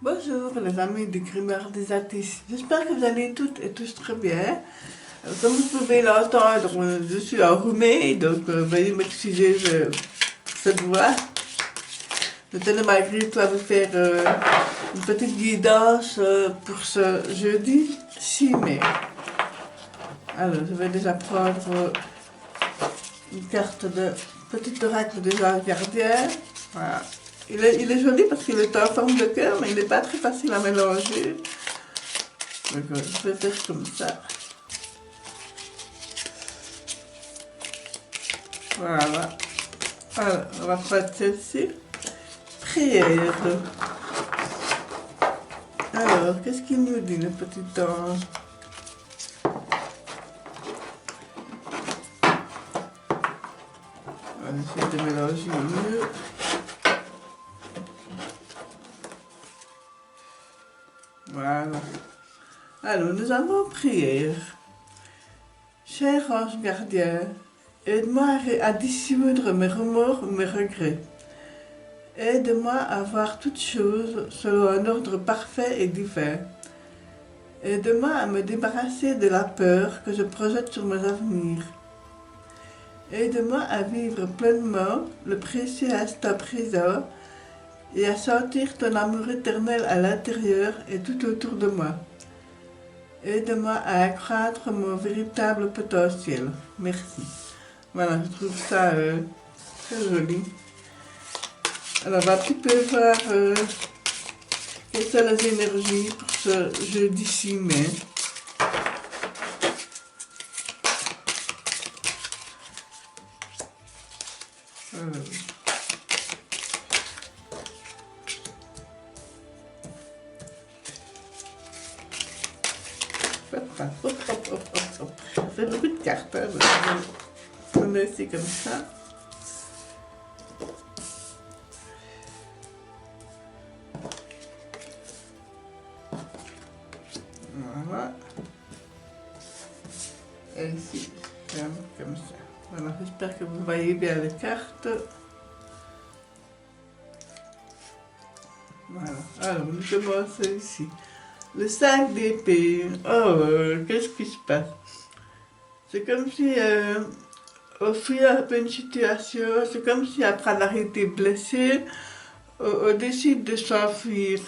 Bonjour les amis du Grimeur des artistes. J'espère que vous allez toutes et tous très bien. Comme vous pouvez l'entendre, je suis enrhumée, donc veuillez m'excuser pour cette voix. Je tenais malgré tout à vous faire une petite guidance pour ce jeudi 6 mai. Alors, je vais déjà prendre une carte de petit oracle des anges gardiens. Voilà. Il est joli parce qu'il est en forme de cœur, mais il n'est pas très facile à mélanger. Donc, je vais faire comme ça. Voilà. Alors, on va prendre celle-ci. Prière. Alors, qu'est-ce qu'il nous dit, le petit ange? On va essayer de mélanger mieux. Voilà. Alors, nous avons prière. Cher ange gardien, aide-moi à dissoudre mes remords ou mes regrets. Aide-moi à voir toutes choses selon un ordre parfait et divin. Aide-moi à me débarrasser de la peur que je projette sur mes avenirs. Aide-moi à vivre pleinement le précieux instant présent et à sentir ton amour éternel à l'intérieur et tout autour de moi. Aide-moi à accroître mon véritable potentiel. Merci. Voilà, je trouve ça très joli. Alors, on va un petit peu voir quelles sont les énergies pour ce jeudi 6 mai. Ça fait beaucoup de cartes. Hein, on va essayer comme ça. Voilà. Et ici, comme ça. Voilà, j'espère que vous voyez bien les cartes. Voilà. Alors, nous commençons ici. Le 5 d'épée. Oh, qu'est-ce qui se passe? C'est comme si on fuit un peu une situation, c'est comme si après avoir été blessé, on décide de s'enfuir.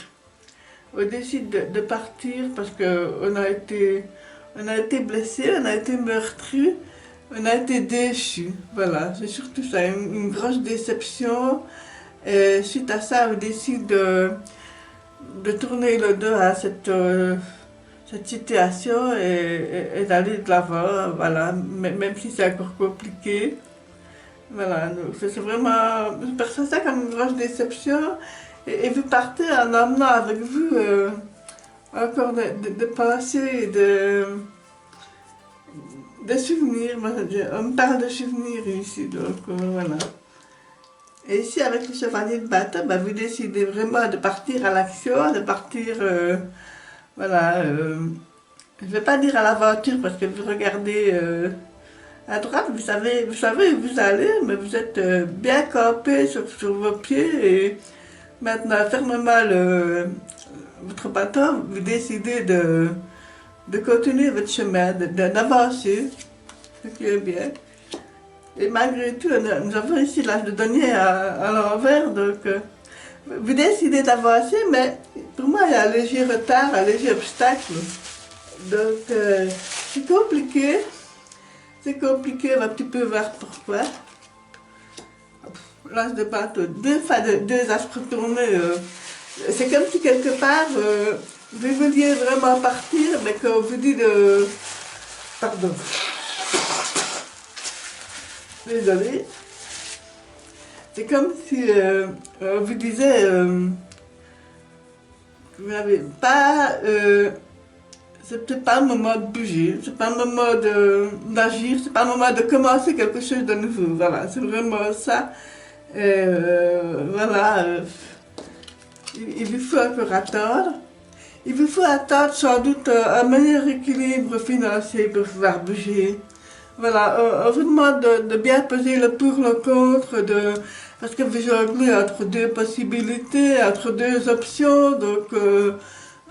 On décide de partir parce qu'on a été blessé, on a été meurtri, on a été déçu. Voilà, c'est surtout ça, une grosse déception. Et suite à ça, on décide de tourner le dos à cette situation et d'aller de l'avant, voilà, même si c'est encore compliqué. Voilà, c'est vraiment, je perçois ça comme une grosse déception et vous partez en emmenant avec vous encore des pensées, des souvenirs. On me parle de souvenirs ici, donc voilà. Et ici, avec le chevalier de bâton, bah, vous décidez vraiment de partir à l'action, de partir, voilà, je ne vais pas dire à l'aventure parce que vous regardez à droite, vous savez où vous allez, mais vous êtes bien campé sur vos pieds et maintenant, fermement votre bâton, vous décidez de continuer votre chemin, d'avancer, ce qui est bien. Et malgré tout, nous avons ici l'âge de denier à l'envers, donc vous décidez d'avancer, mais pour moi, il y a un léger retard, un léger obstacle. Donc, c'est compliqué, on va un petit peu voir pourquoi. L'âge de bateau, deux as retournés, c'est comme si quelque part, vous vouliez vraiment partir, mais qu'on vous dit de... Pardon. Désolée. C'est comme si on vous disait que vous n'avez pas... c'est peut-être pas le moment de bouger, c'est pas le moment d'agir, c'est pas le moment de commencer quelque chose de nouveau. Voilà, c'est vraiment ça. Voilà. Il vous faut encore attendre. Il vous faut attendre sans doute un meilleur équilibre financier pour pouvoir bouger. voilà, on vous demande de bien peser le pour, le contre, parce que vous jonglez entre deux possibilités, entre deux options, donc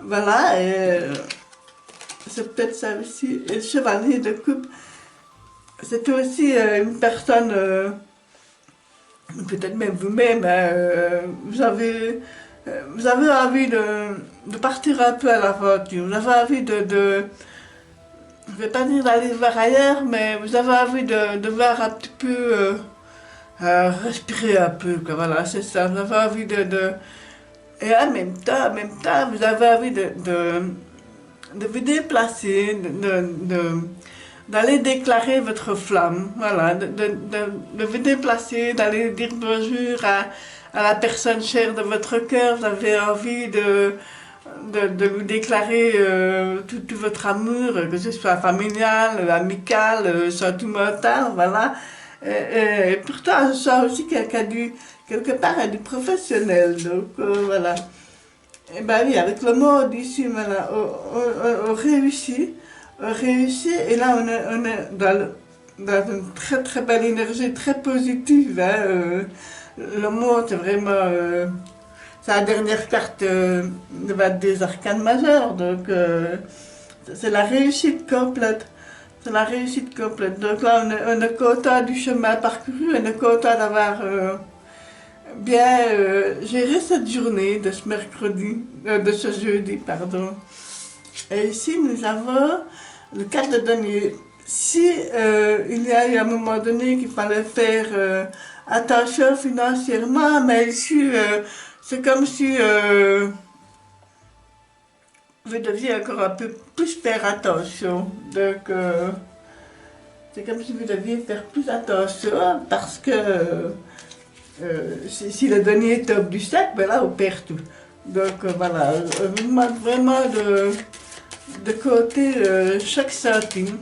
voilà, et c'est peut-être ça aussi. Et le chevalier de coupe, c'est aussi une personne, peut-être même vous-même, vous avez envie de partir un peu à l'aventure, vous avez envie je ne vais pas dire d'aller voir ailleurs, mais vous avez envie de voir un petit peu, respirer un peu, quoi, voilà, c'est ça, vous avez envie et en même temps, vous avez envie de vous déplacer, d'aller déclarer votre flamme, voilà, de vous déplacer, d'aller dire bonjour à la personne chère de votre cœur, vous avez envie de vous déclarer tout votre amour, que ce soit familial, amical, sentimental, voilà. Et pourtant, je sens aussi quelque part du professionnel, donc voilà. Et ben oui, avec le monde ici, voilà, on réussit, et là on est dans une très très belle énergie, très positive, hein, le monde est vraiment... c'est la dernière carte des arcanes majeures, donc c'est la réussite complète. C'est la réussite complète. Donc là, on est content du chemin parcouru, on est content d'avoir bien géré cette journée de ce mercredi, de ce jeudi, pardon. Et ici, nous avons le 4 de denier. Si il y a eu un moment donné qu'il fallait faire attention financièrement, mais ici, c'est comme si vous deviez encore un peu plus faire attention. Donc, c'est comme si vous deviez faire plus attention parce que si le denier top du sac, ben là, on perd tout. Donc, voilà, on vous demande vraiment de coter chaque centime.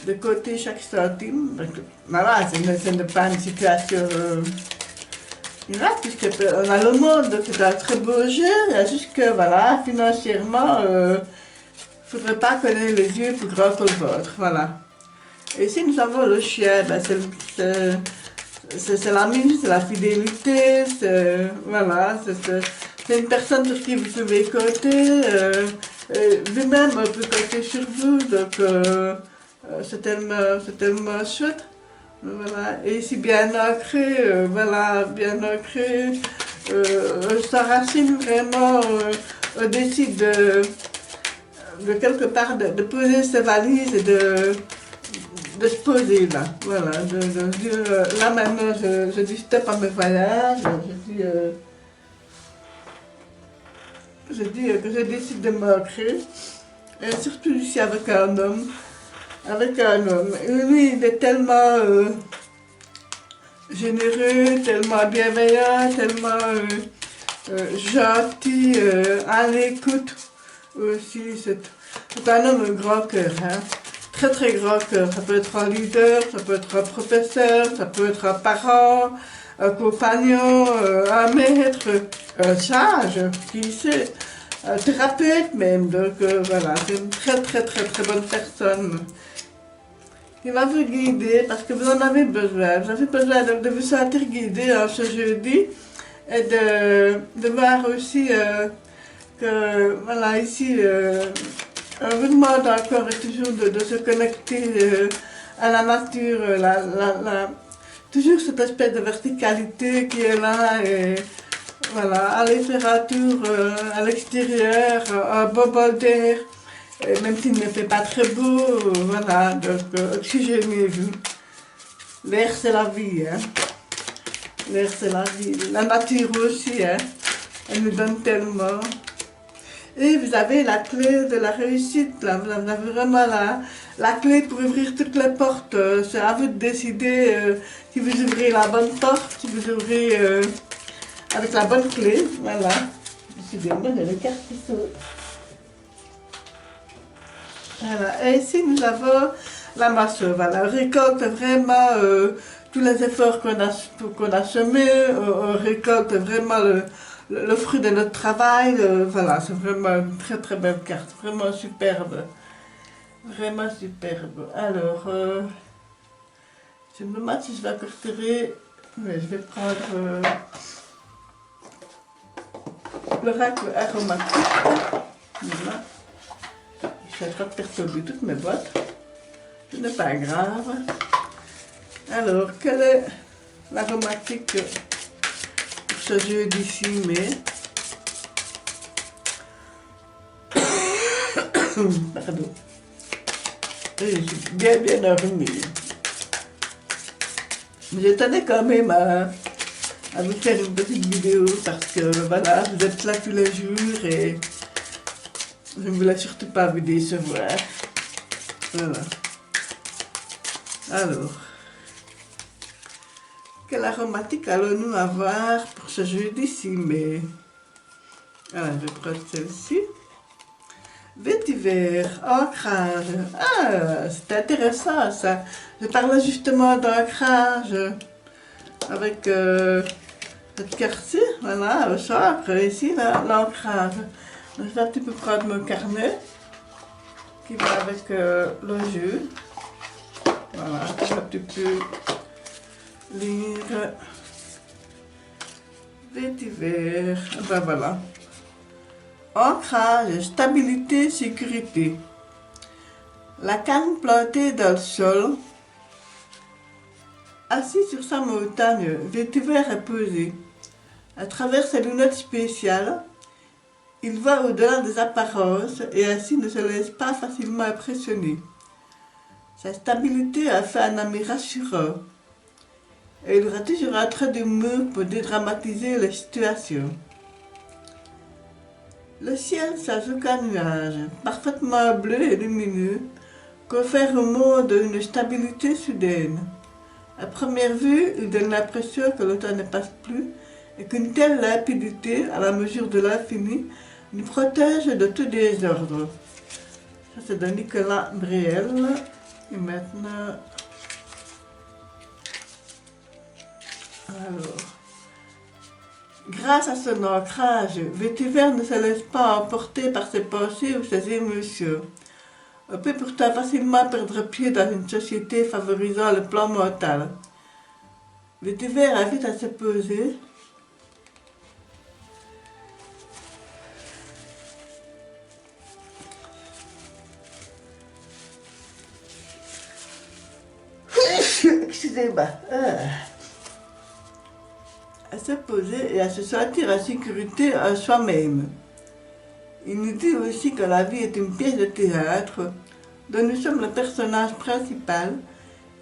De côté chaque centime. Donc, voilà, ce n'est pas une situation grave, puisqu'on a le monde, donc c'est un très beau jeu, il y a juste que, voilà, financièrement, il ne faudrait pas qu'on ait les yeux plus grands que le vôtre, voilà. Et ici, nous avons le chien, ben, c'est l'ami, c'est la fidélité, voilà, c'est une personne sur qui vous pouvez compter, lui-même peut compter sur vous, donc c'est tellement chouette. Voilà. Et ici bien ancré, voilà, bien ancré, s'enracine vraiment, on décide de quelque part de poser ses valises et de se poser là, voilà, de dire, là maintenant je dis stop à mes voyages, je dis que je décide de m'ancrer, et surtout ici avec un homme. Lui, il est tellement généreux, tellement bienveillant, tellement gentil, à l'écoute aussi. C'est un homme grand cœur, hein. Très très grand cœur. Ça peut être un leader, ça peut être un professeur, ça peut être un parent, un compagnon, un maître, un sage, qui sait, un thérapeute même. Donc voilà, c'est une très très très très bonne personne. Il va vous guider parce que vous en avez besoin. Vous avez besoin de vous sentir guidé ce jeudi et de voir aussi que, voilà, ici, on vous demande encore et toujours de se connecter à la nature, toujours cet aspect de verticalité qui est là et voilà, aller faire un tour à l'extérieur, un beau bol d'air. Même s'il ne fait pas très beau, voilà, donc oxygénez-vous. L'air c'est la vie, hein. L'air c'est la vie. La nature aussi, hein. Elle nous donne tellement. Et vous avez la clé de la réussite, là. Vous avez vraiment la clé pour ouvrir toutes les portes. C'est à vous de décider si vous ouvrez la bonne porte, si vous ouvrez avec la bonne clé, voilà. Décidez-moi de la carte qui saute. Voilà. Et ici nous avons la masseuse, voilà, on récolte vraiment tous les efforts qu'on a semés, on récolte vraiment le fruit de notre travail, voilà, c'est vraiment une très très belle carte, vraiment superbe. Vraiment superbe. Alors, je me demande si je vais encore tirer, mais je vais prendre l'oracle aromatique. Voilà. Je suis en train de perturber toutes mes boîtes. Ce n'est pas grave. Alors, quelle est l'aromatique pour ce jeudi-ci, mai? Pardon. Et je suis bien enrhumée. Mais je tenais quand même à vous faire une petite vidéo parce que voilà, vous êtes là tous les jours et je ne voulais surtout pas vous décevoir. Voilà. Alors, quelle aromatique allons-nous avoir pour ce jeudi-ci, mais... Alors, je vais prendre celle-ci. Vétiver, ancrage. Ah, c'est intéressant ça. Je parlais justement d'ancrage avec cette carte-ci, voilà, au sacre, ici, l'ancrage. Je vais un petit peu prendre mon carnet qui va avec le jeu. Voilà, je vais un petit peu lire. Vétiver, ben voilà. Ancrage, stabilité, sécurité. La canne plantée dans le sol, assis sur sa montagne, Vétiver est posé. À travers ses lunettes spéciales, il va au-delà des apparences et ainsi ne se laisse pas facilement impressionner. Sa stabilité a fait un ami rassurant et il aura toujours un trait d'humour pour dédramatiser les situations. Le ciel sans aucun nuage, parfaitement bleu et lumineux, confère au monde une stabilité soudaine. À première vue, il donne l'impression que le temps ne passe plus et qu'une telle limpidité, à la mesure de l'infini, nous protège de tout désordre. Ça c'est de Nicolas Bréel. Et maintenant... Alors... Grâce à son ancrage, Vétiver ne se laisse pas emporter par ses pensées ou ses émotions. On peut pourtant facilement perdre pied dans une société favorisant le plan mental. Vétiver invite à se poser. Excusez-moi. À se poser et à se sentir en sécurité en soi-même. Il nous dit aussi que la vie est une pièce de théâtre dont nous sommes le personnage principal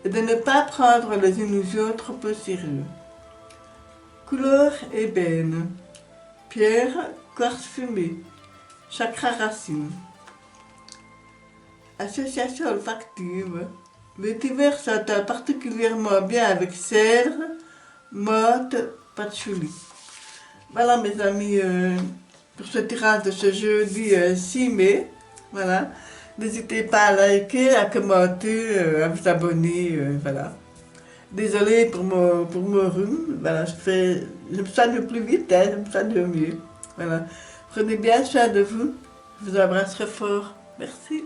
et de ne pas prendre les illusions trop au sérieux. Couleur ébène, pierre, quartz fumé, chakra racine. Association olfactive. Vétiver s'entend particulièrement bien avec cèdre, menthe, patchouli. Voilà mes amis, pour ce tirage de ce jeudi 6 mai. Voilà. N'hésitez pas à liker, à commenter, à vous abonner. Voilà. Désolée pour mon rhume. Voilà, je me soigne plus vite, hein, je me soigne mieux. Voilà. Prenez bien soin de vous. Je vous embrasserai fort. Merci.